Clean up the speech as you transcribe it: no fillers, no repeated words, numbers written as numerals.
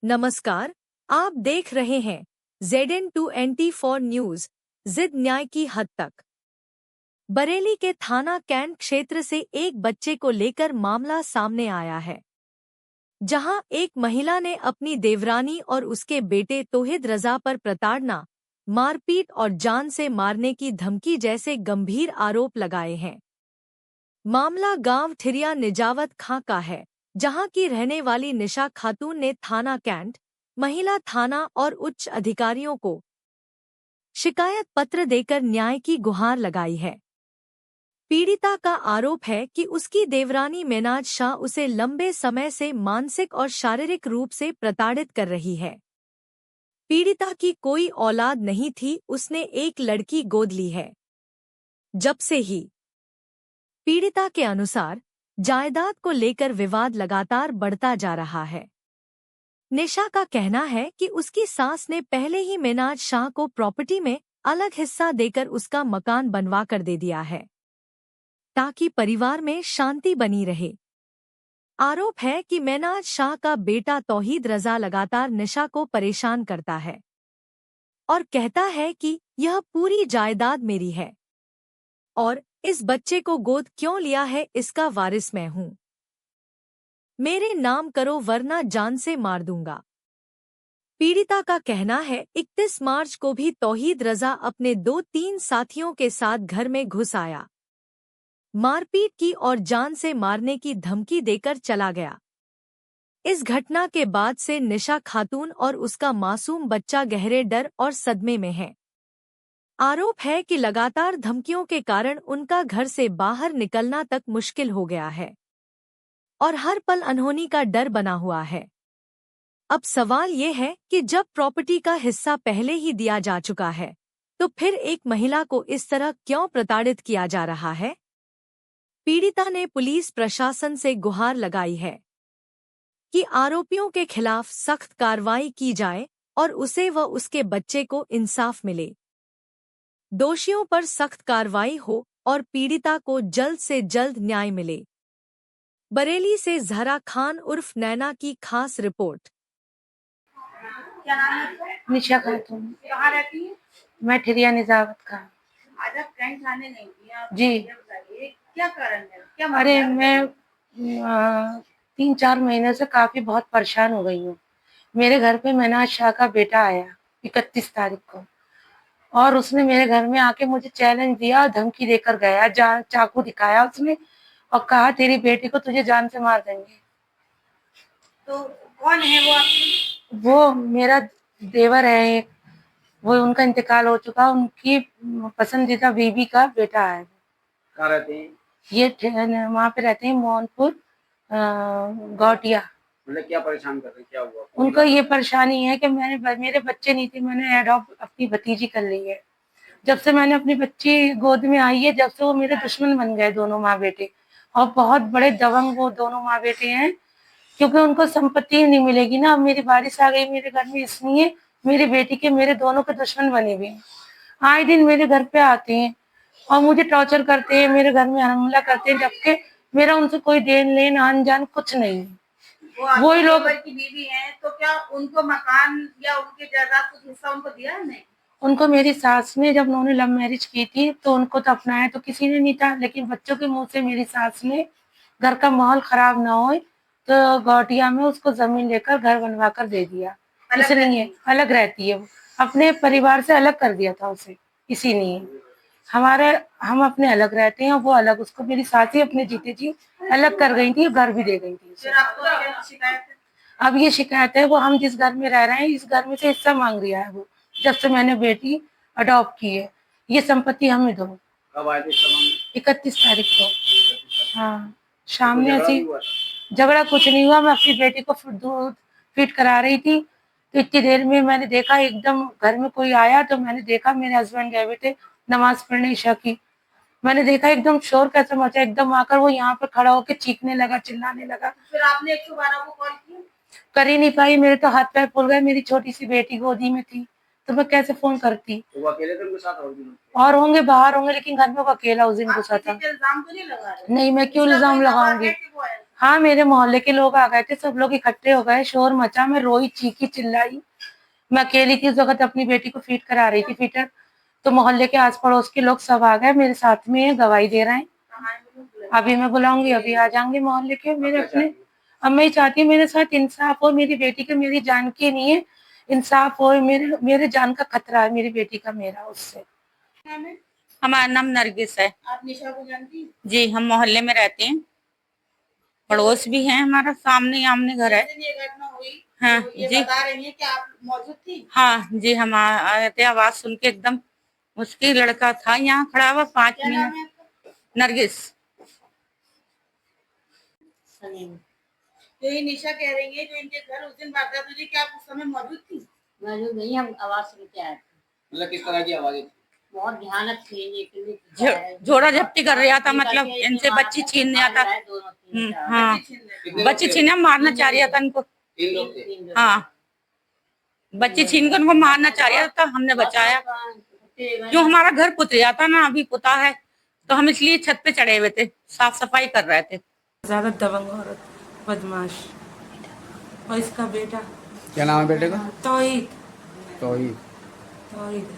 नमस्कार, आप देख रहे हैं ZN24 न्यूज। जिद न्याय की हद तक। बरेली के थाना कैंट क्षेत्र से एक बच्चे को लेकर मामला सामने आया है, जहां एक महिला ने अपनी देवरानी और उसके बेटे तौहीद रजा पर प्रताड़ना, मारपीट और जान से मारने की धमकी जैसे गंभीर आरोप लगाए हैं। मामला गांव ठिरिया निजावत खां का है, जहां की रहने वाली निशा खातून ने थाना कैंट, महिला थाना और उच्च अधिकारियों को शिकायत पत्र देकर न्याय की गुहार लगाई है। पीड़िता का आरोप है कि उसकी देवरानी मेनाज शाह उसे लंबे समय से मानसिक और शारीरिक रूप से प्रताड़ित कर रही है। पीड़िता की कोई औलाद नहीं थी, उसने एक लड़की गोद ली है। जब से ही पीड़िता के अनुसार जायदाद को लेकर विवाद लगातार बढ़ता जा रहा है। निशा का कहना है कि उसकी सास ने पहले ही मेनाज शाह को प्रॉपर्टी में अलग हिस्सा देकर उसका मकान बनवा कर दे दिया है, ताकि परिवार में शांति बनी रहे। आरोप है कि मेनाज शाह का बेटा तौहीद रजा लगातार निशा को परेशान करता है और कहता है कि यह पूरी जायदाद मेरी है और इस बच्चे को गोद क्यों लिया है, इसका वारिस मैं हूं। मेरे नाम करो वरना जान से मार दूंगा। पीड़िता का कहना है 31 मार्च को भी तौहीद रजा अपने 2-3 साथियों के साथ घर में घुस आया, मारपीट की और जान से मारने की धमकी देकर चला गया। इस घटना के बाद से निशा खातून और उसका मासूम बच्चा गहरे डर और सदमे में है। आरोप है कि लगातार धमकियों के कारण उनका घर से बाहर निकलना तक मुश्किल हो गया है और हर पल अनहोनी का डर बना हुआ है। अब सवाल ये है कि जब प्रॉपर्टी का हिस्सा पहले ही दिया जा चुका है, तो फिर एक महिला को इस तरह क्यों प्रताड़ित किया जा रहा है? पीड़िता ने पुलिस प्रशासन से गुहार लगाई है कि आरोपियों के खिलाफ सख्त कार्रवाई की जाए और उसे व उसके बच्चे को इंसाफ मिले। दोषियों पर सख्त कार्रवाई हो और पीड़िता को जल्द से जल्द न्याय मिले। बरेली से जहरा खान उर्फ नैना की खास रिपोर्ट। क्या नाम है आपका? निशा खातून। कहाँ रहती है? मैं ठिरिया निजावत का। आज आप कैंट थाने नहीं थी, आप जी। ये बताइए क्या कारण है, क्या अरे मामला है? मैं 3-4 महीने से काफी बहुत परेशान हो गई हूँ। मेरे घर पे मेनाज शाह का बेटा आया 31 तारीख को और उसने मेरे घर में आके मुझे चैलेंज दिया और धमकी देकर गया। चाकू दिखाया उसने और कहा तेरी बेटी को तुझे जान से मार देंगे। तो कौन है वो आपकी? वो मेरा देवर है एक, वो उनका इंतकाल हो चुका, उनकी पसंदीदा बीवी का बेटा है। कहाँ रहते हैं? ये वहाँ पे रहते हैं मोहनपुर गौटिया। मतलब क्या परेशान कर रहे, क्या हुआ? उनको ये परेशानी है कि मेरे बच्चे नहीं थे, मैंने अडॉप्ट अपनी भतीजी कर ली है। जब से मैंने अपनी बच्ची गोद में आई है, जब से वो मेरे दुश्मन बन गए दोनों माँ बेटे। और बहुत बड़े दबंग वो दोनों माँ बेटे हैं, क्योंकि उनको संपत्ति नहीं मिलेगी ना। अब मेरी बारिश आ गई मेरे घर में, इसलिए मेरी बेटी के मेरे दोनों के दुश्मन बने हुए हैं। आए दिन मेरे घर पे आते हैं और मुझे टॉर्चर करते हैं, मेरे घर में हमला करते हैं, जबकि मेरा उनसे कोई देन लेन आन जान कुछ नहीं है। वही लोग की बीवी हैं, तो क्या उनको मकान या उनके जायदाद कुछ हिस्सा उनको दिया है? नहीं, उनको मेरी सास ने, जब उन्होंने लव मैरिज की थी तो उनको तो अपनाया तो किसी ने नहीं था, लेकिन बच्चों के मुंह से मेरी सास ने घर का माहौल खराब ना हो तो गौटिया में उसको जमीन लेकर घर बनवा कर दे दिया। इसलिए अलग रहती है, वो अपने परिवार से अलग कर दिया था उसे। इसीलिए हम अपने अलग रहते हैं, वो अलग। उसको मेरी सास ही अपने जीते जी अलग कर गई थी, घर भी दे गई थी उसे। फिर आपको क्या शिकायत है? अब ये शिकायत है, वो हम जिस घर में रह रहे हैं इस घर में से हिस्सा मांग रहा है वो, जब से मैंने बेटी अडॉप्ट की है। ये संपत्ति हमें दो। कब आए थे? 31 तारीख को। हाँ, शाम में ऐसी झगड़ा कुछ नहीं हुआ। मैं अपनी बेटी को दूध फीड करा रही थी तो इतनी देर में मैंने देखा एकदम घर में कोई आया, तो मैंने देखा मेरे हस्बैंड गए हुए थे नमाज पढ़ने ईशा की। मैंने देखा एकदम शोर कैसे मचा, एकदम आकर वो यहाँ पर खड़ा होकर चीखने लगा, चिल्लाने लगा। फिर आपने 112 को कॉल किया? कर ही नहीं पाई, मेरे तो हाथ पैर फूल गए। मेरी छोटी सी बेटी गोदी में थी तो मैं कैसे फोन करती। तो वो अकेले थे, उनके साथ और होंगे, बाहर होंगे, लेकिन घर में वो अकेला उस दिन घुसा था। इल्जाम तो नहीं लगा रहे? नहीं, मैं क्यों इल्जाम लगाऊंगी? हाँ, मेरे मोहल्ले के लोग आ गए थे, सब लोग इकट्ठे हो गए, शोर मचा, मैं रोई, चीखी, चिल्लाई। मैं अकेली थी उस वक़्त, अपनी बेटी को फीड करा रही थी फीटर, तो मोहल्ले के आस-पड़ोस के लोग सब आ गए, मेरे साथ में गवाही दे रहे हैं। अभी मैं बुलाऊँगी, अभी आ जाएँगे मोहल्ले के मेरे अपने। अब मैं ये चाहती हूँ मेरे साथ इंसाफ हो, मेरी बेटी के, मेरी जान की नहीं है, इंसाफ हो, मेरे जान का खतरा है मेरी बेटी का, मेरा उससे। नाम है? हमारा नाम नरगिस है आप निशा को जानती हैं? जी। हम मोहल्ले में रहते हैं, पड़ोस भी है, हमारा सामने आमने घर है। जिस दिन ये घटना हुई, हाँ तो ये जी। बता रही हैं कि आप मौजूद थी? हाँ जी, हम आए थे, आवाज सुन के एकदम। उसकी लड़का था यहाँ खड़ा हुआ 5 क्या नाम मिनट। है आपका? नरगिस। तो ये निशा कह रही है जो इनके घर उस दिन वारदात हुई थी, क्या आप उस समय मौजूद थी? मौजूद नहीं, हम आवाज सुन के आए थे। मतलब किस तरह की आवाजें थी? बहुत भयानक थी ये, झोड़ा झपटी कर रहा था, मतलब इनसे बच्ची छीन रहा था। हाँ, बच्ची छीने मारना चाह रहा था इनको। 3 लोग थे। हाँ, बच्ची छीन कर उनको मारना चाह रहा था, हमने बचाया। जो हमारा घर पुत गया था ना, अभी पुता है, तो हम इसलिए छत पे चढ़े हुए थे, साफ सफाई कर रहे थे। ज्यादा दबंग औरत, बदमाश। और इसका बेटा क्या नाम है बेटे का? तौहीद। तौहीद। तौहीद